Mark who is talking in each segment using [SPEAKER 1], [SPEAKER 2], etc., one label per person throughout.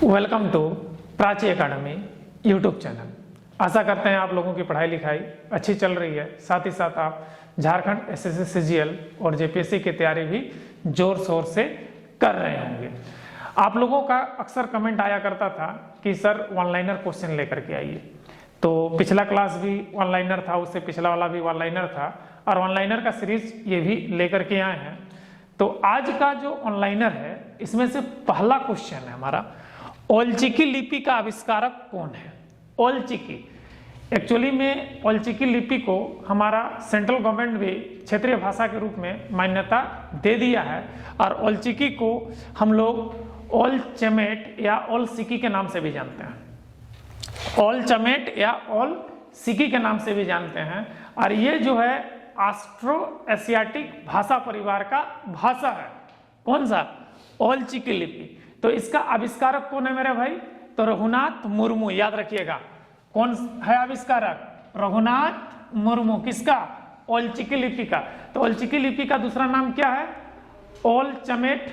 [SPEAKER 1] Welcome to Prachi academy YouTube channel. आशा करते हैं आप लोगों की पढ़ाई लिखाई अच्छी चल रही है, साथ ही साथ आप झारखंड एसएससी सीजीएल और जेपीएससी की तैयारी भी जोर शोर से कर रहे होंगे। आप लोगों का अक्सर कमेंट आया करता था कि सर ऑनलाइनर क्वेश्चन लेकर के आइए, तो पिछला क्लास भी ऑनलाइनर था, उससे पिछला वाला भी ऑनलाइनर था और ऑनलाइनर का सीरीज ये भी लेकर के आए हैं। तो आज का जो ऑनलाइनर है इसमें से पहला क्वेश्चन है हमारा, ओलचिकी लिपि का आविष्कारक कौन है। ओलचिकी एक्चुअली में ओलचिकी लिपि को हमारा सेंट्रल गवर्नमेंट भी क्षेत्रीय भाषा के रूप में मान्यता दे दिया है और ओलचिकी को हम लोग ओल चमेट या ओल सिकी के नाम से भी जानते हैं। ओल चमेट या ओल सिकी के नाम से भी जानते हैं और ये जो है ऑस्ट्रो एशियाटिक भाषा परिवार का भाषा है। कौन सा? ओलचिकी लिपि। तो इसका आविष्कारक कौन है मेरे भाई? तो रघुनाथ मुर्मू। याद रखिएगा कौन है आविष्कारक? रघुनाथ मुर्मू। किसका? ओलचिकी लिपि का। तो ओलचिकी लिपि का दूसरा नाम क्या है? ओल चमेट।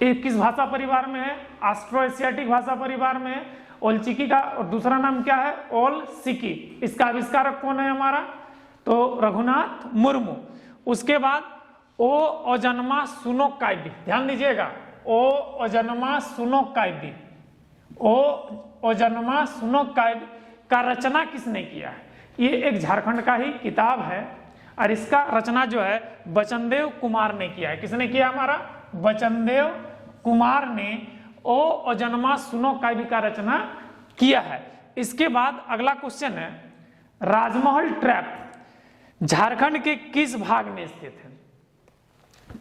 [SPEAKER 1] किस भाषा परिवार में है? ऑस्ट्रो एशियाटिक भाषा परिवार में है। ओलचिकी का और दूसरा नाम क्या है? ओल सिकी। इसका आविष्कारक कौन है हमारा? तो रघुनाथ मुर्मू। उसके बाद ओ ओजन्मा सुनोकाइबी। ध्यान दीजिएगा, ओ ओजन्मा सुनोकाइबी। ओ ओजन्मा सुनोकाइबी का रचना किसने किया है? ये एक झारखंड का ही किताब है और इसका रचना जो है बचनदेव कुमार ने किया है। किसने किया? हमारा बचनदेव कुमार ने ओ ओजन्मा सुनोकाइबी का रचना किया है। इसके बाद अगला क्वेश्चन है, राजमहल ट्रैप झारखंड के किस भाग में स्थित है?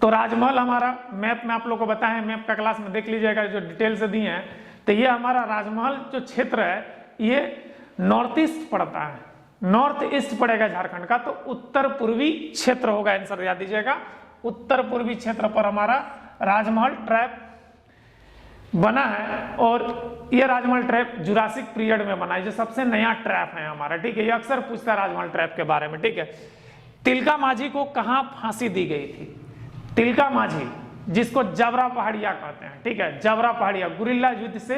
[SPEAKER 1] तो राजमहल हमारा मैप में आप लोग को बताया है, मैप का क्लास में देख लीजिएगा जो डिटेल से दिए हैं। तो ये हमारा राजमहल जो क्षेत्र है ये नॉर्थ ईस्ट पड़ता है, नॉर्थ ईस्ट पड़ेगा झारखंड का। तो उत्तर पूर्वी क्षेत्र होगा आंसर, याद दीजिएगा। उत्तर पूर्वी क्षेत्र पर हमारा राजमहल ट्रैप बना है और ये राजमहल ट्रैप जुरासिक पीरियड में बना है, जो सबसे नया ट्रैप है हमारा। ठीक है, ये अक्सर पूछता है राजमहल ट्रैप के बारे में। ठीक है, तिलका माझी को कहाँ फांसी दी गई थी? तिलका माझी, जिसको जबरा पहाड़िया कहते हैं। ठीक है, जबरा पहाड़िया गुरिल्ला युद्ध से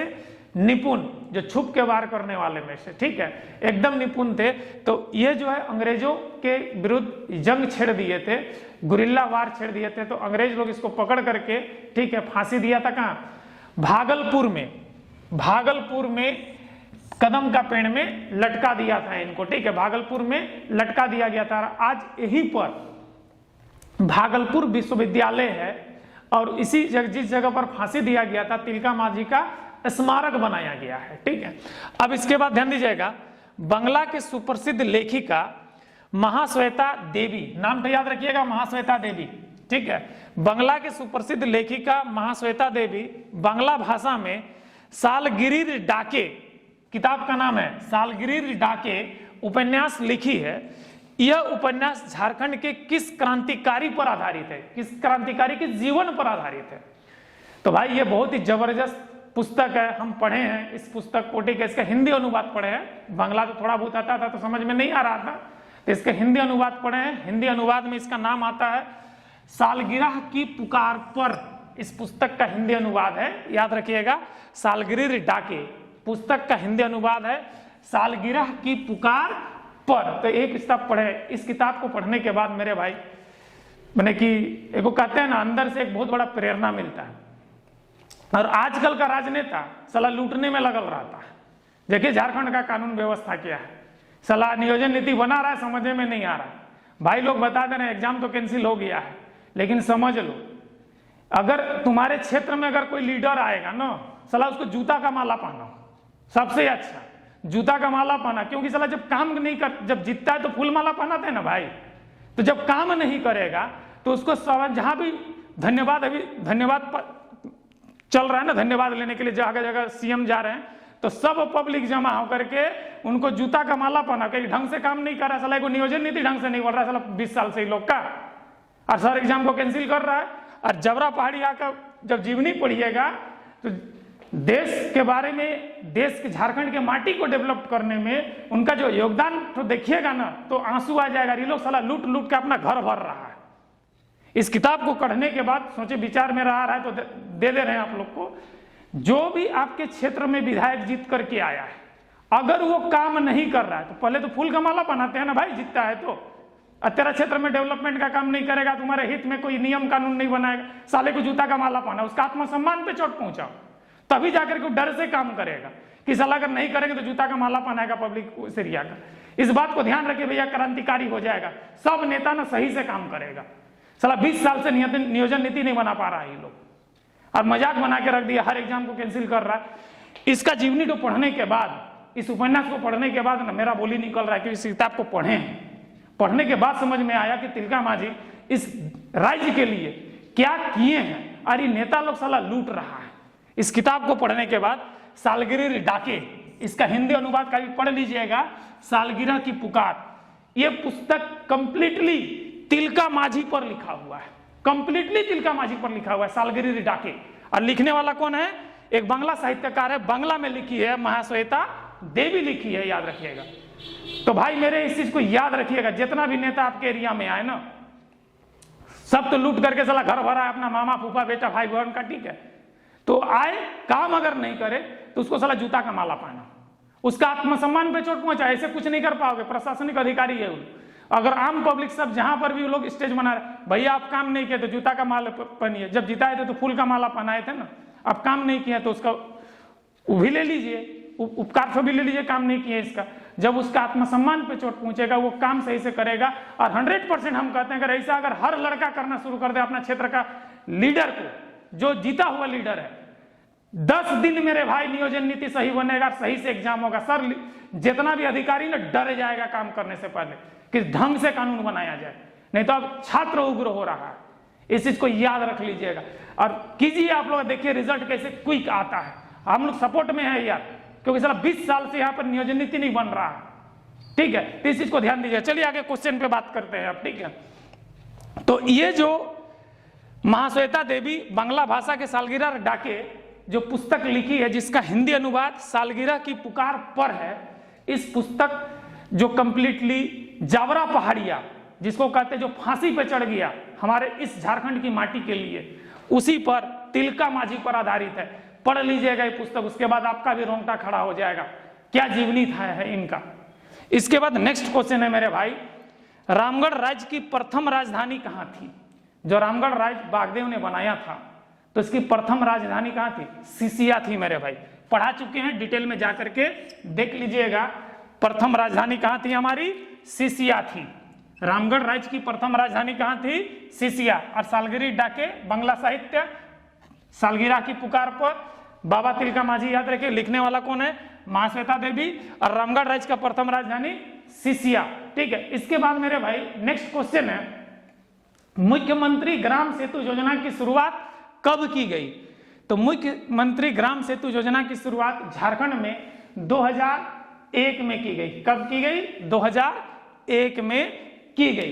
[SPEAKER 1] निपुण, जो छुप के वार करने वाले में से, ठीक है, एकदम निपुण थे। तो ये जो है अंग्रेजों के विरुद्ध जंग छेड़ दिए थे, गुरिल्ला वार छेड़ दिए थे। तो अंग्रेज लोग इसको पकड़ करके, ठीक है, फांसी दिया था। कहाँ? भागलपुर में। भागलपुर में कदम का पेड़ में लटका दिया था इनको। ठीक है, भागलपुर में लटका दिया गया था। आज यहीं पर भागलपुर विश्वविद्यालय है और इसी जिस जगह पर फांसी दिया गया था तिलका माझी का स्मारक बनाया गया है। ठीक है, अब इसके बाद ध्यान दीजिएगा, बंगला के सुप्रसिद्ध लेखिका महाश्वेता देवी, नाम तो याद रखिएगा, महाश्वेता देवी। ठीक है, बंगला के सुप्रसिद्ध लेखिका महाश्वेता देवी बांग्ला भाषा में सालगिरीर डाके, किताब का नाम है सालगिरीर डाके, उपन्यास लिखी है। यह उपन्यास झारखंड के किस क्रांतिकारी पर आधारित है? किस क्रांतिकारी के जीवन पर आधारित है? तो भाई ये बहुत ही जबरदस्त पुस्तक है, हम पढ़े हैं इस पुस्तक को। ठीक है, इसका हिंदी अनुवाद पढ़े हैं, बांग्ला तो थोड़ा बहुत आता था तो समझ में नहीं आ रहा था, तो इसका हिंदी अनुवाद पढ़े हैं। हिंदी अनुवाद में इसका नाम आता है सालगिरह की पुकार पर। इस पुस्तक का हिंदी अनुवाद है, याद रखिएगा, सालगिरह डाके पुस्तक का हिंदी अनुवाद है सालगिरह की पुकार पर। तो एक किताब पढ़े, इस किताब को पढ़ने के बाद मेरे भाई मैंने कि एगो कहते हैं ना, अंदर से एक बहुत बड़ा प्रेरणा मिलता है। और आजकल का राजनेता सला लूटने में लगल रहता है। देखिए झारखंड का कानून व्यवस्था क्या है, सला नियोजन नीति बना रहा है, समझने में नहीं आ रहा है। भाई लोग बता दे रहे हैं एग्जाम तो कैंसिल हो गया है, लेकिन समझ लो, अगर तुम्हारे क्षेत्र में अगर कोई लीडर आएगा ना, सला उसको जूता का माला पहनाओ, सबसे अच्छा जूता का माला पहना। क्योंकि सला जब काम नहीं कर, जब जीतता है तो फूल माला पहनाते हैं ना भाई, तो जब काम नहीं करेगा तो उसको जहां भी धन्यवाद, अभी धन्यवाद चल रहा है ना, धन्यवाद लेने के लिए जगह जगह सीएम जा रहे हैं, तो सब पब्लिक जमा होकर के उनको जूता का माला पहना, कहीं ढंग से काम नहीं कर रहा है, साला को नियोजन नीति ढंग से नहीं बढ़ रहा है, साला 20 साल से ही लोग का, और सर एग्जाम को कैंसिल कर रहा है। और जबरा पहाड़िया का जब जीवनी पढ़िएगा तो देश के बारे में, देश के झारखंड के माटी को डेवलप करने में उनका जो योगदान तो देखिएगा ना तो आंसू आ जाएगा। ये लोग साला लूट लूट के अपना घर भर रहा है। इस किताब को पढ़ने के बाद सोचे, विचार में रहा है तो दे रहे हैं आप लोग को। जो भी आपके क्षेत्र में विधायक जीत करके आया है, अगर वो काम नहीं कर रहा है तो पहले तो फूल का माला पहनाते हैं ना भाई, जीतता है तो। तेरा क्षेत्र में डेवलपमेंट का काम नहीं करेगा, तुम्हारे हित में कोई नियम कानून नहीं बनाएगा, साले को जूता का माला पहना, उसका आत्मसम्मान पे चोट पहुंचाओ, तभी जाकर के डर से काम करेगा कि साला अगर नहीं करेंगे तो जूता का माला पहनाएगा पब्लिक एरिया का। इस बात को ध्यान रखिए भैया, क्रांतिकारी हो जाएगा, सब नेता ना सही से काम करेगा। साला 20 साल से नियोजन नीति नहीं बना पा रहा है ये लोग, और मजाक बना के रख दिया, हर एग्जाम को कैंसिल कर रहा है। इसका जीवनी को पढ़ने के बाद, इस उपन्यास को पढ़ने के बाद ना मेरा बोली निकल रहा है कि इस किताब को पढ़े हैं, पढ़ने के बाद समझ में आया कि तिलका मांझी इस राज्य के लिए क्या किए हैं, और ये नेता लोग साला लूट रहा है। इस किताब को पढ़ने के बाद सालगिरह डाके, इसका हिंदी अनुवाद का भी पढ़ लीजिएगा, सालगिरह की पुकार। ये पुस्तक कंप्लीटली तिलका मांझी पर लिखा हुआ है, कंप्लीटली तिलका मांझी पर लिखा हुआ है, सालगिरह डाके। और लिखने वाला कौन है? एक बांग्ला साहित्यकार है, बांग्ला में लिखी है, महाश्वेता देवी लिखी है, याद रखिएगा। तो भाई मेरे इस चीज को याद रखिएगा, जितना भी नेता आपके एरिया में आए ना, सब तो लूट करके साला घर भरा है अपना मामा फूफा बेटा भाई बहन का, ठीक है। तो आए, काम अगर नहीं करे तो उसको साला जूता का माला पहना, उसका आत्मसम्मान पे चोट पहुंचा, ऐसे कुछ नहीं कर पाओगे। प्रशासनिक अधिकारी है वो, अगर आम पब्लिक सब जहां पर भी लोग स्टेज बना रहे, भैया आप काम नहीं किए तो जूता का माला पहनिए, जब जिताए थे तो फूल का माला पहनाए थे ना, अब काम नहीं किया तो उसका वो भी ले लीजिए, उपकार से भी ले लीजिए, काम नहीं किए इसका। जब उसका आत्मसम्मान पे चोट पहुंचेगा वो काम सही से करेगा। और 100% हम कहते हैं अगर ऐसा अगर हर लड़का करना शुरू कर दे अपना क्षेत्र का लीडर को, जो जीता हुआ लीडर है, 10 दिन मेरे भाई नियोजन नीति सही बनेगा, सही से एग्जाम होगा। सर जितना भी अधिकारी ना डर जाएगा काम करने से पहले कि ढंग से कानून बनाया जाए, नहीं तो अब छात्र उग्र हो रहा है। इस चीज को याद रख लीजिएगा और कीजिए। आप लोग देखिए रिजल्ट कैसे क्विक आता है, हम लोग सपोर्ट में है यार, क्योंकि साला 20 साल से यहाँ पर नियोजन नीति नहीं बन रहा है, ठीक है। तो इस चीज को ध्यान दीजिए। चलिए आगे क्वेश्चन पे बात करते हैं अब, ठीक है। तो ये जो महाश्वेता देवी बांग्ला भाषा के सालगिरह डाके जो पुस्तक लिखी है, जिसका हिंदी अनुवाद सालगिरह की पुकार पर है, इस पुस्तक जो कंप्लीटली जावरा पहाड़िया, जिसको कहते हैं जो फांसी पे चढ़ गया हमारे इस झारखंड की माटी के लिए, उसी पर तिलका मांझी पर आधारित है। पढ़ लीजिएगा ये पुस्तक, उसके बाद आपका भी रोंगटा खड़ा हो जाएगा, क्या जीवनी था है इनका। इसके बाद नेक्स्ट क्वेश्चन है मेरे भाई, रामगढ़ राज्य की प्रथम राजधानी कहाँ थी? जो रामगढ़ राज्य बागदेव ने बनाया था, तो इसकी प्रथम राजधानी कहाँ थी? सिसिया थी मेरे भाई। पढ़ा चुके हैं, डिटेल में जाकर के देख लीजिएगा। प्रथम राजधानी कहाँ थी हमारी? सिसिया थी। रामगढ़ राज्य की प्रथम राजधानी कहाँ थी? सिसिया। और सालगिरह डाके बांग्ला साहित्य, सालगिरह की पुकार पर बाबा तिलका मांझी, याद रखिए। लिखने वाला कौन है? महाश्वेता देवी। और रामगढ़ राज्य का प्रथम राजधानी सिसिया, ठीक है। इसके बाद मेरे भाई नेक्स्ट क्वेश्चन है, मुख्यमंत्री ग्राम सेतु योजना की शुरुआत कब की गई? तो मुख्यमंत्री ग्राम सेतु योजना की शुरुआत झारखंड में 2001 में की गई। कब की गई? 2001 में की गई।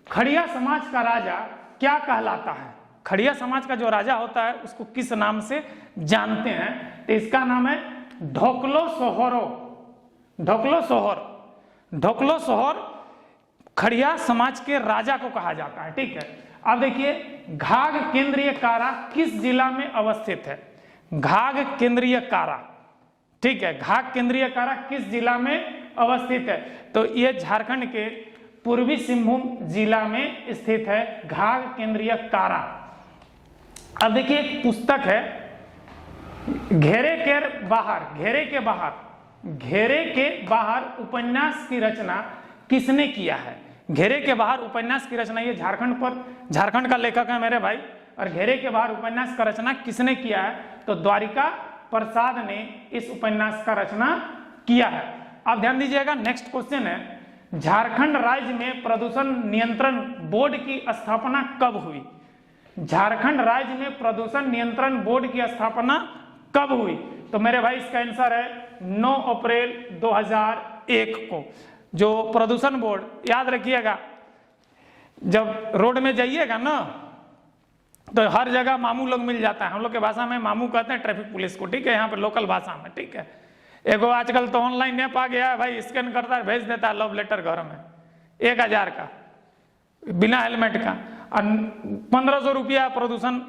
[SPEAKER 1] खड़िया समाज का राजा क्या कहलाता है? खड़िया समाज का जो राजा होता है उसको किस नाम से जानते हैं? तो इसका नाम है ढोकलो सोहरो। ढोकलो सोहर, ढोकलो सोहर खड़िया समाज के राजा को कहा जाता है, ठीक है। अब देखिए, घाघ केंद्रीय कारा किस जिला में अवस्थित है? घाघ केंद्रीय कारा, ठीक है। घाघ केंद्रीय कारा किस जिला में अवस्थित है? तो ये झारखंड के पूर्वी सिंहभूम जिला में स्थित है घाघ केंद्रीय कारा। अब देखिए, एक पुस्तक है घेरे के बाहर, घेरे के बाहर, घेरे के बाहर उपन्यास की रचना किसने किया है? घेरे के बाहर उपन्यास की रचना, ये झारखंड का लेखक है मेरे भाई। और घेरे के बाहर उपन्यास का रचना किसने किया है? तो द्वारिका प्रसाद ने इस उपन्यास का रचना किया है। आप ध्यान दीजिएगा। नेक्स्ट क्वेश्चन है, झारखंड राज्य में प्रदूषण नियंत्रण बोर्ड की स्थापना कब हुई? झारखंड राज्य में प्रदूषण नियंत्रण बोर्ड की स्थापना कब हुई? तो मेरे भाई इसका आंसर है 9 अप्रैल 2001 को। जो प्रदूषण बोर्ड, याद रखिएगा, जब रोड में जाइएगा ना तो हर जगह मामू लोग मिल जाता है। हम लोग के भाषा में मामू कहते हैं ट्रैफिक पुलिस को, ठीक है, यहाँ पे लोकल भाषा में, ठीक है। एगो आजकल तो ऑनलाइन ऐप आ गया है भाई, स्कैन करता है भेज देता है लव लेटर घर में 1000 का बिना हेलमेट का, और 1500 रुपया प्रदूषण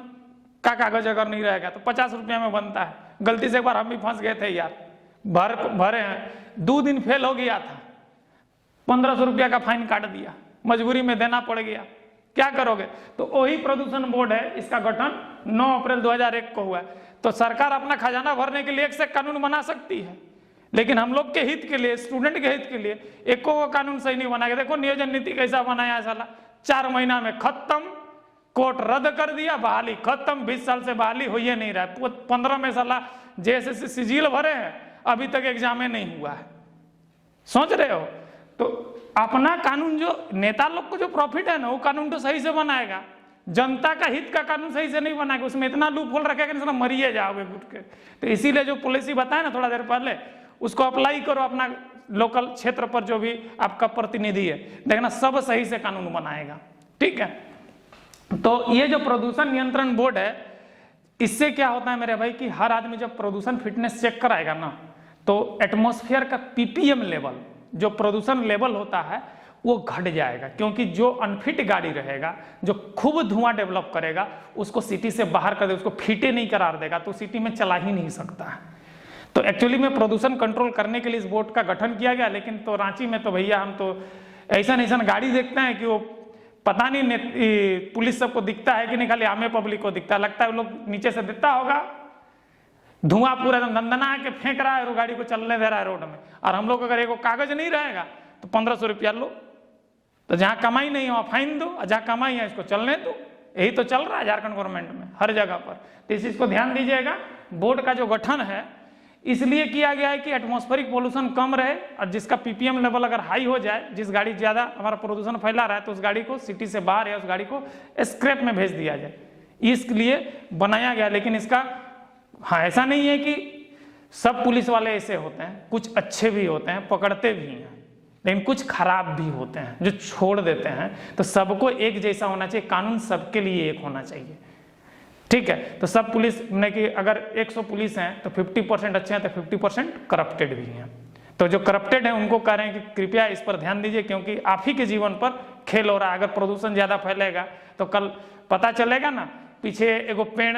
[SPEAKER 1] का कागज अगर नहीं रहेगा तो 50 रुपया में बनता है। गलती से एक बार हम भी फंस गए थे यार, भरे हैं, 2 दिन फेल हो गया था, 1500 रुपया का फाइन काट दिया, मजबूरी में देना पड़ गया, क्या करोगे। तो वही प्रदूषण बोर्ड है, इसका गठन 9 अप्रैल 2001 को हुआ है। तो सरकार अपना खजाना भरने के लिए एक से कानून बना सकती है, लेकिन हम लोग के हित के लिए, स्टूडेंट के हित के लिए एको को कानून सही नहीं बनाया। देखो नियोजन नीति कैसा बनाया है साला, 4 महीना में खत्म, कोर्ट रद्द कर दिया, बहाली खत्म, 20 साल से बहाली हो ही नहीं रहा है। 15 में साला जैसे सिजिल भरे हैं, अभी तक एग्जाम नहीं हुआ है, सोच रहे हो। तो अपना कानून, जो नेता लोग को जो प्रॉफिट है ना, वो कानून तो सही से बनाएगा, जनता का हित का कानून सही से नहीं बनाएगा, उसमें इतना लूप होल रखेगा कि मरिए जाओगे घुट के। तो इसीलिए जो पॉलिसी बताया ना थोड़ा देर पहले, उसको अप्लाई करो अपना लोकल क्षेत्र पर, जो भी आपका प्रतिनिधि है, देखना सब सही से कानून बनाएगा, ठीक है। तो ये जो प्रदूषण नियंत्रण बोर्ड है, इससे क्या होता है मेरे भाई कि हर आदमी जब प्रदूषण फिटनेस चेक कराएगा ना, तो एटमॉस्फेयर का पीपीएम लेवल, जो प्रदूषण लेवल होता है, वो घट जाएगा। क्योंकि जो अनफिट गाड़ी रहेगा, जो खूब धुआं डेवलप करेगा, उसको सिटी से बाहर कर दे, उसको फिटे नहीं करार देगा, तो सिटी में चला ही नहीं सकता है। तो एक्चुअली में प्रदूषण कंट्रोल करने के लिए इस बोर्ड का गठन किया गया। लेकिन तो रांची में तो भैया हम तो ऐसा गाड़ी देखते हैं कि वो पता नहीं पुलिस सबको दिखता है कि नहीं, खाली आम पब्लिक को दिखता है, लगता है वो लोग नीचे से देता होगा, धुआं पूरा एकदम दंदना के फेंक रहा है और गाड़ी को चलने दे रहा है रोड में। और हम लोग अगर एक कागज नहीं रहेगा तो 1500 रुपया लो, तो जहां कमाई नहीं हो फाइन दो, और जहां कमाई है इसको चलने दो। यही तो चल रहा है झारखंड गवर्नमेंट में हर जगह पर। तो इस चीज को ध्यान दीजिएगा। बोर्ड का जो गठन है इसलिए किया गया है कि एटमॉस्फेरिक पोल्यूशन कम रहे, और जिसका पीपीएम लेवल अगर हाई हो जाए, जिस गाड़ी ज्यादा हमारा प्रदूषण फैला रहा है, तो उस गाड़ी को सिटी से बाहर या उस गाड़ी को स्क्रैप में भेज दिया जाए, इसलिए बनाया गया। लेकिन इसका हाँ, ऐसा नहीं है कि सब पुलिस वाले ऐसे होते हैं, कुछ अच्छे भी होते हैं, पकड़ते भी हैं, लेकिन कुछ खराब भी होते हैं जो छोड़ देते हैं। तो सबको एक जैसा होना चाहिए, कानून सबके लिए एक होना चाहिए, ठीक है। तो सब पुलिस ने कि अगर 100 पुलिस हैं तो 50% अच्छे हैं, तो 50% करप्टेड भी हैं। तो जो करप्टेड हैं उनको कह रहे हैं कि कृपया इस पर ध्यान दीजिए, क्योंकि आप ही के जीवन पर खेल हो रहा है। अगर प्रदूषण ज्यादा फैलेगा तो कल पता चलेगा ना, पीछे एगो पेड़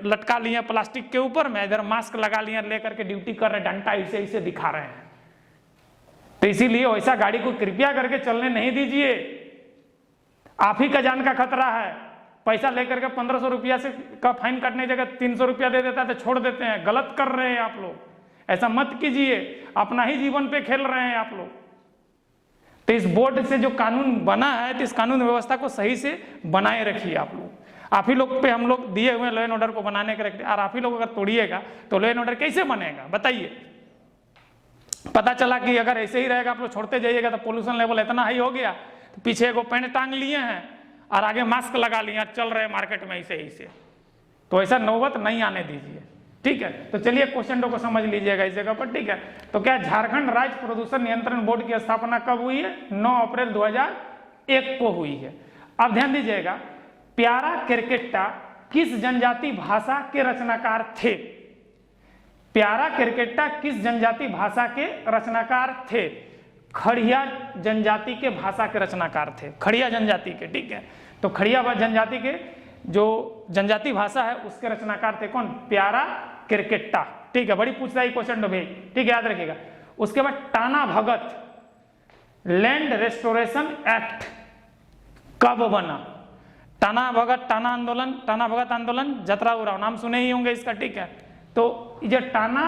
[SPEAKER 1] लटका लिए प्लास्टिक के ऊपर में, इधर मास्क लगा लिए, लेकर के ड्यूटी कर रहे, डंडा ऐसे ऐसे दिखा रहे हैं। तो इसीलिए वैसा गाड़ी को कृपया करके चलने नहीं दीजिए, आप ही का जान का खतरा है। पैसा लेकर के 1500 रुपया से का फाइन काटने की जगह 300 रुपया दे देता है तो छोड़ देते हैं। गलत कर रहे हैं आप लोग, ऐसा मत कीजिए, अपना ही जीवन पे खेल रहे हैं आप लोग। तो इस बोर्ड से जो कानून बना है, तो इस कानून व्यवस्था को सही से बनाए रखिए आप लोग। आप ही लोग पे हम लोग दिए हुए लॉ एंड ऑर्डर को बनाने के रखते हैं, और आप ही लोग अगर तोड़िएगा तो लॉ एंड ऑर्डर कैसे बनेगा बताइए। पता चला कि अगर ऐसे ही रहेगा, आप लोग छोड़ते जाइएगा, तो पोल्यूशन लेवल इतना हाई हो गया, तो पीछे एगो पेन टांग लिए हैं और आगे मास्क लगा लिए, चल रहे मार्केट में ऐसे ही से। तो ऐसा नौबत नहीं आने दीजिए, ठीक है। तो चलिए क्वेश्चन को समझ लीजिएगा इस जगह पर, ठीक है। तो क्या झारखंड राज्य प्रदूषण नियंत्रण बोर्ड की स्थापना कब हुई है? 9 अप्रैल 2001 को हुई है। अब ध्यान दीजिएगा, प्यारा क्रिकेटा किस जनजाति भाषा के रचनाकार थे? प्यारा क्रिकेटा किस जनजाति भाषा के रचनाकार थे? खड़िया जनजाति के भाषा के रचनाकार थे, खड़िया जनजाति के, ठीक है। तो खड़िया जनजाति के जो जनजाति भाषा है उसके रचनाकार थे कौन? प्यारा क्रिकेटा, ठीक है। बड़ी पूछता है क्वेश्चन तो भाई, ठीक है, याद रखिएगा। उसके बाद Tana Bhagat land restoration act कब बना? टाना भगत, टाना आंदोलन, टाना भगत आंदोलन, जतरा उराव, नाम सुने ही होंगे इसका, ठीक है। तो ये Tana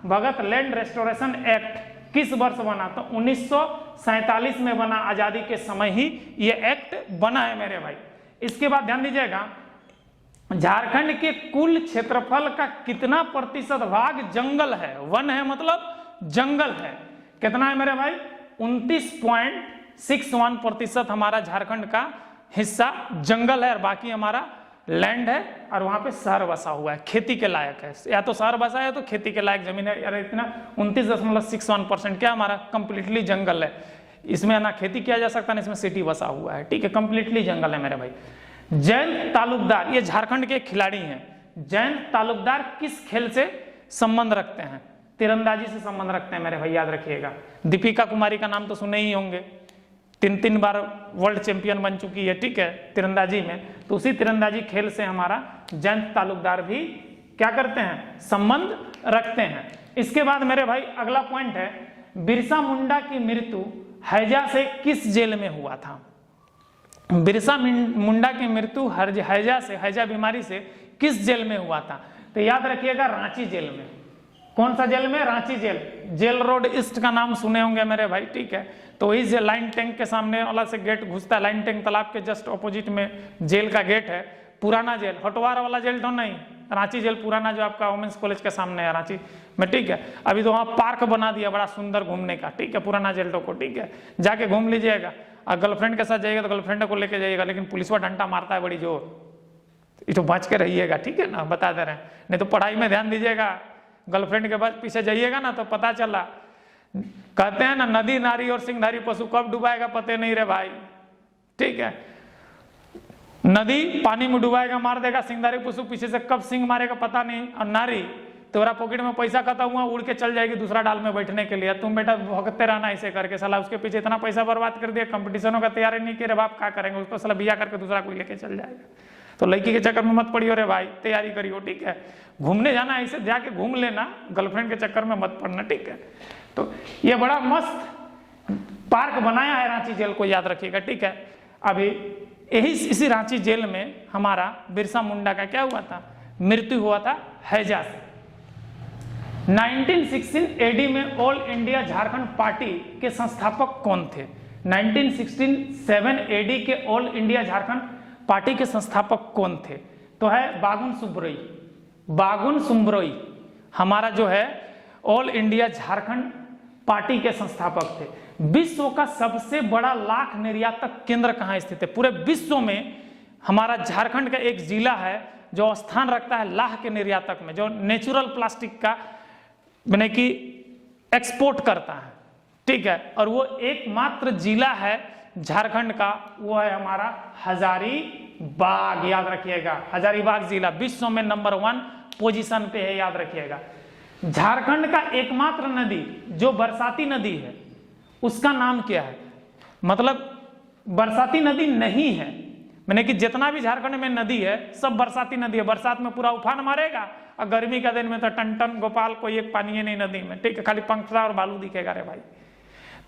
[SPEAKER 1] Bhagat land restoration act किस वर्ष बना? तो 1947 में बना, आजादी के समय ही ये एक्ट बना है मेरे भाई। इसके बाद ध्यान दीजिएगा, झारखंड के कुल क्षेत्रफल का कितना प्रतिशत भाग जंगल है? वन है मतलब जंगल है। कितना है मेरे भाई? 29.61% हमारा झारखंड का हिस्सा जंगल है, और बाकी हमारा लैंड है, और वहां पे शहर बसा हुआ है, खेती के लायक है। या तो शहर बसा है तो खेती के लायक जमीन है। यार इतना 29.61% क्या हमारा कंप्लीटली जंगल है। इसमें ना खेती किया जा सकता, ना इसमें सिटी बसा हुआ है, ठीक है, कंप्लीटली जंगल है मेरे भाई। जयंत तालुकदार, ये झारखंड के खिलाड़ी हैं। जयंत तालुकदार किस खेल से संबंध रखते हैं? तीरंदाजी से संबंध रखते हैं मेरे भाई, याद रखिएगा। दीपिका कुमारी का नाम तो सुने ही होंगे, तीन बार वर्ल्ड चैंपियन बन चुकी है, ठीक है, तीरंदाजी में। तो उसी तीरंदाजी खेल से हमारा जयंत तालुकदार भी क्या करते हैं, संबंध रखते हैं। इसके बाद मेरे भाई अगला पॉइंट है, बिरसा मुंडा की मृत्यु हैजा से किस जेल में हुआ था? बिरसा मुंडा की मृत्यु हैजा से, हैजा बीमारी से किस जेल में हुआ था? तो याद रखिएगा रांची जेल में। कौन सा जेल में? Ranchi jail. Jail road east का नाम सुने होंगे मेरे भाई, ठीक है। तो इस लाइन टैंक के सामने वाला से गेट घुसता है, लाइन टैंक तालाब के जस्ट ऑपोजिट में जेल का गेट है। पुराना जेल, हटवार वाला जेल तो नहीं, रांची जेल पुराना जो आपका वुमेन्स कॉलेज के सामने है रांची में, ठीक है। अभी तो वहाँ पार्क बना दिया बड़ा सुंदर घूमने का, ठीक है, पुराना जेल तो को, ठीक है, जाके घूम लीजिएगा। और गर्लफ्रेंड के साथ जाइएगा तो गर्लफ्रेंड को लेके जाइएगा, लेकिन पुलिसवा डंडा मारता है बड़ी जोर, ये तो बच के रहिएगा, ठीक है ना, बता दे रहे हैं। नहीं तो पढ़ाई में ध्यान दीजिएगा, गर्लफ्रेंड के बाद पीछे जाइएगा ना तो पता चला, कहते हैं ना नदी नारी और सिंहधारी पशु कब डुबाएगा पते नहीं रे भाई, ठीक है। नदी पानी में डुबाएगा मार देगा, सिंहधारी पशु पीछे से कब सिंह मारेगा पता नहीं, और नारी तेरा पॉकेट में पैसा खत्म हुआ उड़ के चल जाएगी दूसरा डाल में बैठने के लिए, तुम बेटा भुगतते रहना ऐसे करके, साला उसके पीछे इतना पैसा बर्बाद कर दिया, कंपटीशनों का तैयारी नहीं किया, बाप क्या करेंगे उसको, साला बिया करके दूसरा कोई लेके चल जाएगा। तो लड़की के चक्कर में मत पड़ियो रे भाई, तैयारी करियो, ठीक है। घूमने जाना ऐसे जाके घूम लेना, गर्लफ्रेंड के चक्कर में मत पड़ना, ठीक है। तो ये बड़ा मस्त पार्क बनाया है रांची जेल को, याद रखिएगा, ठीक है। अभी इसी रांची जेल में हमारा बिरसा मुंडा का क्या हुआ था, मृत्यु हुआ था हैजा से। 1916 एडी में ऑल इंडिया झारखंड पार्टी के संस्थापक कौन थे? 1967 एडी के ऑल इंडिया झारखंड पार्टी के संस्थापक कौन थे? तो है बागुन सुब्रोई। बागुन सुब्रोई हमारा जो है ऑल इंडिया झारखंड पार्टी के संस्थापक थे। विश्व का सबसे बड़ा लाख निर्यातक केंद्र कहाँ स्थित है? पूरे विश्व में हमारा झारखंड का एक जिला है जो स्थान रखता है लाख के निर्यातक में, जो नेचुरल प्लास्टिक का बने कि एक्सपोर्ट करता है, ठीक है। और वो एकमात्र जिला है झारखंड का, वो है हमारा हजारीबाग, याद रखिएगा। हजारीबाग जिला विश्व में नंबर 1 पोजीशन पे है, याद रखिएगा। झारखंड का एकमात्र नदी जो बरसाती नदी है उसका नाम क्या है? मतलब बरसाती नदी नहीं है, मैंने कि जितना भी झारखंड में नदी है सब बरसाती नदी है। बरसात में पूरा उफान मारेगा और गर्मी का दिन में तो टन गोपाल कोई एक पानी है नहीं नदी में, ठीक है, खाली पंखड़ा और बालू दिखेगा रे भाई।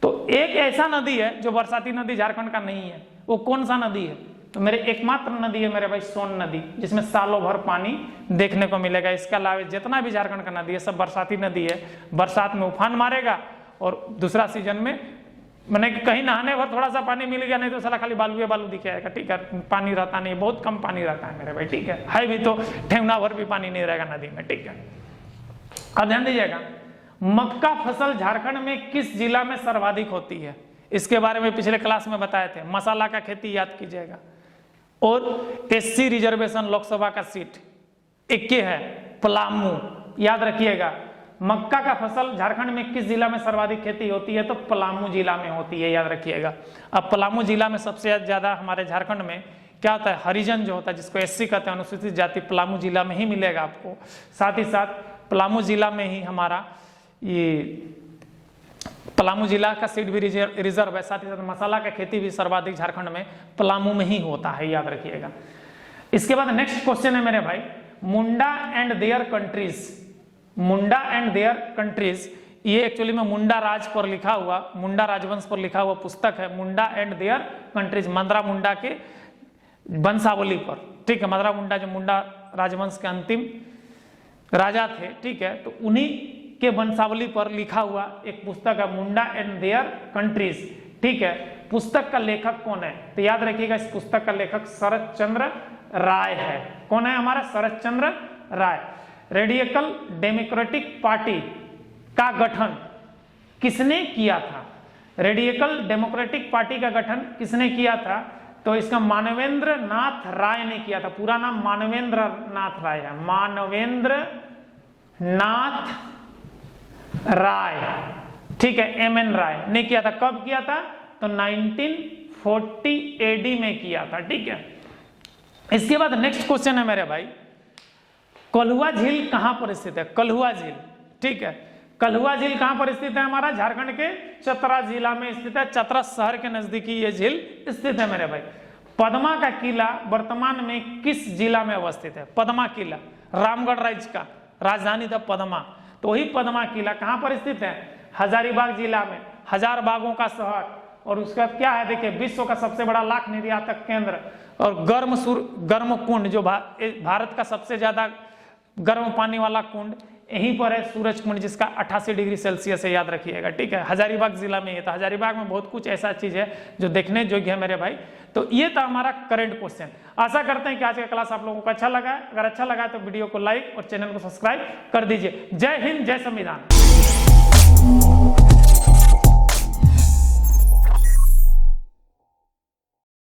[SPEAKER 1] तो एक ऐसा नदी है जो बरसाती नदी झारखंड का नहीं है, वो कौन सा नदी है? तो मेरे एकमात्र नदी है मेरे भाई सोन नदी, जिसमें सालों भर पानी देखने को मिलेगा। इसके अलावा जितना भी झारखंड का नदी है सब बरसाती नदी है, बरसात में उफान मारेगा और दूसरा सीजन में मैंने कहीं नहाने भर थोड़ा सा पानी मिल गया, नहीं तो साला खाली बालू बालू दिखेगा, ठीक है, पानी रहता नहीं, बहुत कम पानी रहता है मेरे भाई, ठीक है भी तो ठेवना भर भी पानी नहीं रहेगा नदी में, ठीक है। अब ध्यान दीजिएगा, मक्का फसल झारखंड में किस जिला में सर्वाधिक होती है? इसके बारे में पिछले क्लास में बताए थे। मसाला का खेती याद कीजिएगा, और एससी रिजर्वेशन लोकसभा का सीट एक है पलामू, याद रखिएगा। मक्का का फसल झारखंड में किस जिला में सर्वाधिक खेती होती है? तो पलामू जिला में होती है, याद रखिएगा। अब पलामू जिला में सबसे ज्यादा हमारे झारखंड में क्या होता है, हरिजन जो होता है जिसको एससी कहते हैं, अनुसूचित जाति, पलामू जिला में ही मिलेगा आपको। साथ ही साथ पलामू जिला में ही हमारा ये पलामू जिला का सीट भी रिजर्व है। साथ ही साथ मसाला का खेती भी सर्वाधिक झारखंड में पलामू में ही होता है, याद रखिएगा। इसके बाद नेक्स्ट क्वेश्चन है मेरे भाई, Munda and their countries. Munda and their countries, ये एक्चुअली में मुंडा राज पर लिखा हुआ, मुंडा राजवंश पर लिखा हुआ पुस्तक है, मुंडा एंड देयर कंट्रीज, मंदरा मुंडा के वंशावली पर, ठीक है। मंदरा मुंडा जो मुंडा राजवंश के अंतिम राजा थे, ठीक है, तो उन्हीं के वंशावली पर लिखा हुआ एक पुस्तक है मुंडा एंड देयर कंट्रीज, ठीक है। पुस्तक का लेखक कौन है? तो याद रखिएगा, इस पुस्तक का लेखक शरद चंद्र राय है। कौन है हमारा? शरद चंद्र राय। रेडिकल डेमोक्रेटिक पार्टी का गठन किसने किया था? रेडिकल डेमोक्रेटिक पार्टी का गठन किसने किया था? तो इसका मानवेंद्र नाथ राय ने किया था। पूरा नाम मानवेंद्र नाथ राय है, मानवेंद्र नाथ राय, ठीक है, एमएन राय ने किया था। कब किया था? तो 1940 एडी में किया था, ठीक है। इसके बाद नेक्स्ट क्वेश्चन है मेरे भाई, कलहुआ झील कहां पर स्थित है? कलहुआ झील, ठीक है। कल्हुआ झील कहां पर स्थित है हमारा? झारखंड के चतरा जिला में स्थित है। चतरा शहर के नजदीकी ये झील स्थित है मेरे भाई। पद्मा का किला वर्तमान में किस जिला में अवस्थित है? पद्मा किला रामगढ़ राज्य का राजधानी था पद्मा, तो वही पद्मा किला कहां पर स्थित है? हजारीबाग जिला में। हजार बागों का शहर, और उसका क्या है देखिए, विश्व का सबसे बड़ा लाख निर्यातक केंद्र और गर्म कुंड, जो भारत का सबसे ज्यादा गर्म पानी वाला कुंड यहीं पर है, सूरज कुंड, जिसका 88 डिग्री सेल्सियस है, याद रखिएगा, ठीक है। हजारीबाग जिला में ये था। हजारीबाग में बहुत कुछ ऐसा चीज है जो देखने योग्य है मेरे भाई। तो ये था हमारा करंट क्वेश्चन। आशा करते हैं कि आज का क्लास आप लोगों को अच्छा लगा है। अगर अच्छा लगा तो वीडियो को लाइक और चैनल को सब्सक्राइब कर दीजिए। जय हिंद, जय संविधान।